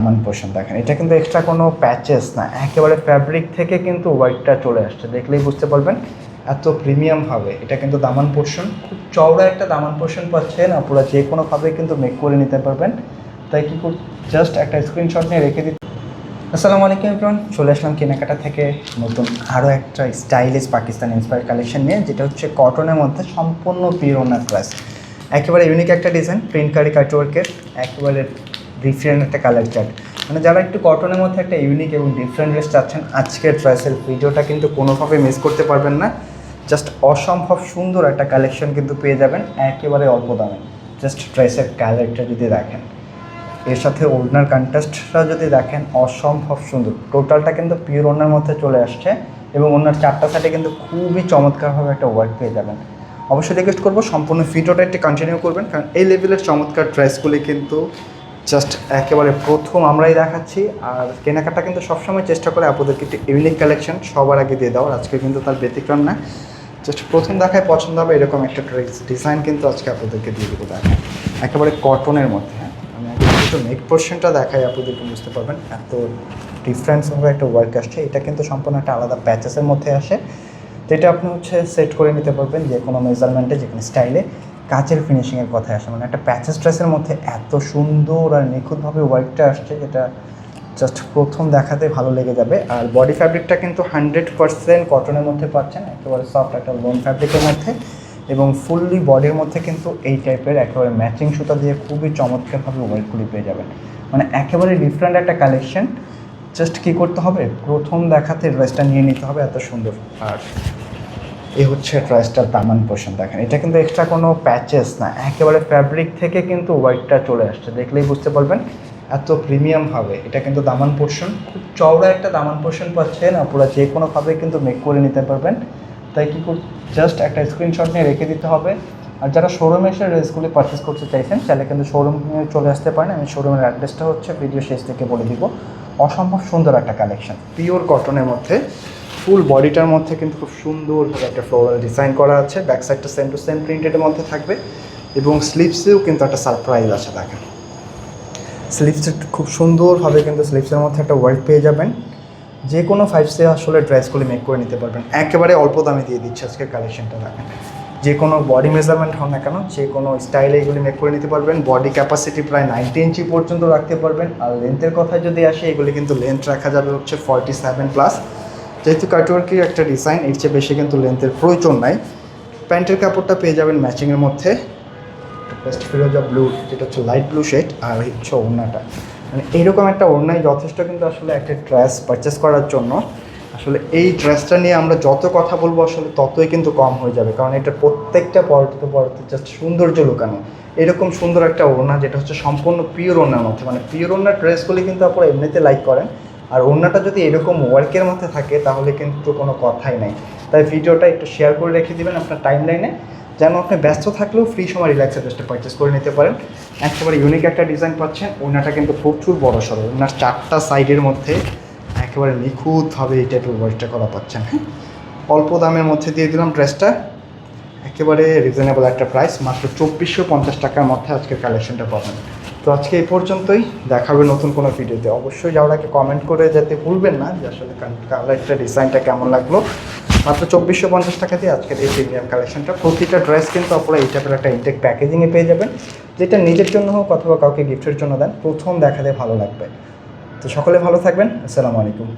মান পোর্শন দেখেন, এটা কিন্তু এক্সট্রা কোনো প্যাচেস না, একেবারে ফ্যাব্রিক থেকে কিন্তু হোয়াইটটা চলে আসছে, দেখলেই বুঝতে পারবেন এত প্রিমিয়াম হবে। এটা কিন্তু দামান পোর্শন, খুব চওড়া একটা দামান পোর্শন পাচ্ছেন, আপনারা যে কোনোভাবে কিন্তু মেক করে নিতে পারবেন। তাই কি জাস্ট একটা স্ক্রিনশট নিয়ে রেখে দিন। আসসালামু আলাইকুম এভরিওয়ান, চলে আসলাম কেনাকাটা থেকে নতুন আরও একটা স্টাইলিশ পাকিস্তান ইন্সপায়ার কালেকশন নিয়ে, যেটা হচ্ছে কটনের মধ্যে সম্পূর্ণ পিওর ওনার ড্রেস। একেবারে ইউনিক একটা ডিজাইন, প্রিন্ট কারি কাটওয়ার্কের, একেবারে ডিফারেন্ট একটা কালার চার্ট। মানে যারা একটু কটনের মধ্যে একটা ইউনিক এবং ডিফারেন্ট ড্রেস চাচ্ছেন, আজকের ড্রেসের ভিডিওটা কিন্তু কোনোভাবে মিস করতে পারবেন না। জাস্ট অসম্ভব সুন্দর একটা কালেকশন কিন্তু পেয়ে যাবেন একেবারে অল্প দামে। জাস্ট ড্রেসের কালারটা যদি দেখেন, এর সাথে ওড়নার কন্ট্রাস্টটা যদি দেখেন, অসম্ভব সুন্দর। টোটালটা কিন্তু পিওর ওড়নার মধ্যে চলে আসছে এবং ওড়নার চারটা সাইডে কিন্তু খুবই চমৎকারভাবে একটা ওয়ার্ক পেয়ে যাবেন। অবশ্যই রিকোয়েস্ট করবো সম্পূর্ণ ভিডিওটা একটু কন্টিনিউ করবেন, কারণ এই লেভেলের চমৎকার ড্রেসগুলি কিন্তু জাস্ট একেবারে প্রথম আমরাই দেখাচ্ছি। আর কেনাকাটা কিন্তু সবসময় চেষ্টা করে আপনাদেরকে একটু ইউনিক কালেকশন সবার আগে দিয়ে দেওয়ার, আজকে কিন্তু তার ব্যতিক্রম না। জাস্ট প্রথম দেখায় পছন্দ হবে এরকম একটা ড্রেস ডিজাইন কিন্তু আজকে আপনাদেরকে দিয়ে দেবো। দেখেন একেবারে কটনের মধ্যে, হ্যাঁ আমি একটু নেক পোর্শনটা দেখাই, আপনাদেরকে বুঝতে পারবেন এত ডিফারেন্সভাবে একটা ওয়ার্ক আসছে। এটা কিন্তু সম্পূর্ণ একটা আলাদা প্যাচেসের মধ্যে আসে, তো এটা আপনি সেট করে নিতে পারবেন যে কোনো মেজারমেন্টে, যে কোনো স্টাইলে। কাচের ফিনিশিংয়ের কথায় আসে, মানে একটা প্যাচেস ড্রেসের মধ্যে এত সুন্দর আর নিখুঁতভাবে ওয়ার্কটা আসছে, যেটা জাস্ট প্রথম দেখাতে ভালো লেগে যাবে। আর বডি ফ্যাব্রিকটা কিন্তু 100% কটনের মধ্যে পাচ্ছেন, একেবারে সফট একটা লোন ফ্যাব্রিকের মধ্যে, এবং ফুললি বডির মধ্যে কিন্তু এই টাইপের একেবারে ম্যাচিং সুতা দিয়ে খুবই চমৎকারভাবে ওয়ার্কগুলি পেয়ে যাবেন। মানে একেবারে ডিফারেন্ট একটা কালেকশন। জাস্ট কী করতে হবে, প্রথম দেখাতে ড্রেসটা নিয়ে নিতে হবে, এত সুন্দর। আর এই হচ্ছে ড্রেসটার দামান পোর্শন দেখেন, এটা কিন্তু এক্সট্রা কোনো প্যাচেস না, একেবারে ফ্যাব্রিক থেকে কিন্তু হোয়াইটটা চলে আসছে, দেখলেই বুঝতে পারবেন এত প্রিমিয়াম হবে। এটা কিন্তু দামান পোর্শন, খুব চওড়া একটা দামান পোর্শন পাচ্ছেন, আপনারা যে কোনোভাবে কিন্তু মেক করে নিতে পারবেন। তাই কি জাস্ট একটা স্ক্রিনশট নিয়ে রেখে দিতে হবে। আর যারা শোরুমে এসে ড্রেসগুলি পারচেস করতে চাইছেন, তাহলে কিন্তু শোরুমে চলে আসতে পারেন। আমি শোরুমের অ্যাড্রেসটা ভিডিও শেষ থেকে বলে দিব। অসম্ভব সুন্দর একটা কালেকশন, পিওর কটনের মধ্যে, ফুল বডিটার মধ্যে কিন্তু খুব সুন্দরভাবে একটা ফ্লোরাল ডিজাইন করা আছে। ব্যাক সাইডটা সেম টু সেম প্রিন্টেডের মধ্যে থাকবে, এবং স্লিভসেও কিন্তু একটা সারপ্রাইজ আছে। দেখেন স্লিভসে খুব সুন্দরভাবে কিন্তু স্লিভসের মধ্যে একটা ওয়ার্ক পেয়ে যাবেন। যে কোনো 5C আসলে ড্রেসগুলি মেক করে নিতে পারবেন, একেবারে অল্প দামে দিয়ে দিচ্ছে আজকের কালেকশনটা। দেখেন যে কোনো বডি মেজারমেন্ট হন না কেন, যে কোনো স্টাইলে এগুলি মেক করে নিতে পারবেন। বডি ক্যাপাসিটি প্রায় 90 ইঞ্চি পর্যন্ত রাখতে পারবেন। আর লেন্থের কথায় যদি আসে, এগুলি কিন্তু লেন্থ রাখা যাবে 47+। যেহেতু কাটওয়ার্কের একটা ডিজাইন, এর চেয়ে বেশি কিন্তু লেন্থের প্রয়োজন নাই। প্যান্টের কাপড়টা পেয়ে যাবেন ম্যাচিংয়ের মধ্যে, পেস্ট ফিরোজা ব্লু, যেটা হচ্ছে লাইট ব্লু শেড। আর হচ্ছে ওড়নাটা, মানে এইরকম একটা ওড়নাই যথেষ্ট কিন্তু আসলে একটা ড্রেস পারচেস করার জন্য। আসলে এই ড্রেসটা নিয়ে আমরা যত কথা বলবো আসলে ততই কিন্তু কম হয়ে যাবে, কারণ এটা প্রত্যেকটা পরতে জাস্ট সৌন্দর্য লুকানো। এরকম সুন্দর একটা ওড়না, যেটা হচ্ছে সম্পূর্ণ পিওর ওড়নার মধ্যে, মানে পিওর ওড়নার ড্রেসগুলি কিন্তু আপনারা এমনিতে লাইক করেন। আর ওড়নাটা যদি এরকম ওয়ার্কের মধ্যে থাকে, তাহলে কিন্তু কোনো কথাই নাই। তাই ভিডিওটা একটু শেয়ার করে রেখে দেবেন আপনার টাইম লাইনে, যেন আপনি ব্যস্ত থাকলেও ফ্রি সময় রিল্যাক্সে ড্রেসটা পারচেস করে নিতে পারেন। একেবারে ইউনিক একটা ডিজাইন পাচ্ছেন। ওড়নাটা কিন্তু প্রচুর বড় সড়ো, ওড়নার চারটা সাইডের মধ্যে একেবারে নিখুঁতভাবে এই টাইপের ওয়ার্কটা করা পাচ্ছেন। হ্যাঁ, অল্প দামের মধ্যে দিয়ে দিলাম ড্রেসটা, একেবারে রিজনেবল একটা প্রাইস, মাত্র 2450 টাকার মধ্যে আজকের কালেকশনটা পাবেন। তো আজকে এই পর্যন্তই, দেখা হবে নতুন কোনো ভিডিওতে। অবশ্যই যাওয়ার আগে কমেন্ট করে যেতে ভুলবেন না যে আসলে কালারটা ডিজাইনটা কেমন লাগলো। মাত্র 2450 টাকা দিয়ে আজকের এই প্রিমিয়াম কালেকশনটা। প্রতিটা ড্রেস কিন্তু আপনারা এই টাইপের একটা ইনটেক প্যাকেজিংয়ে পেয়ে যাবেন, যেটা নিজের জন্য হোক অথবা কাউকে গিফটের জন্য দেন, প্রথম দেখাতে ভালো লাগবে। তো সকলে ভালো থাকবেন, আসসালামু আলাইকুম।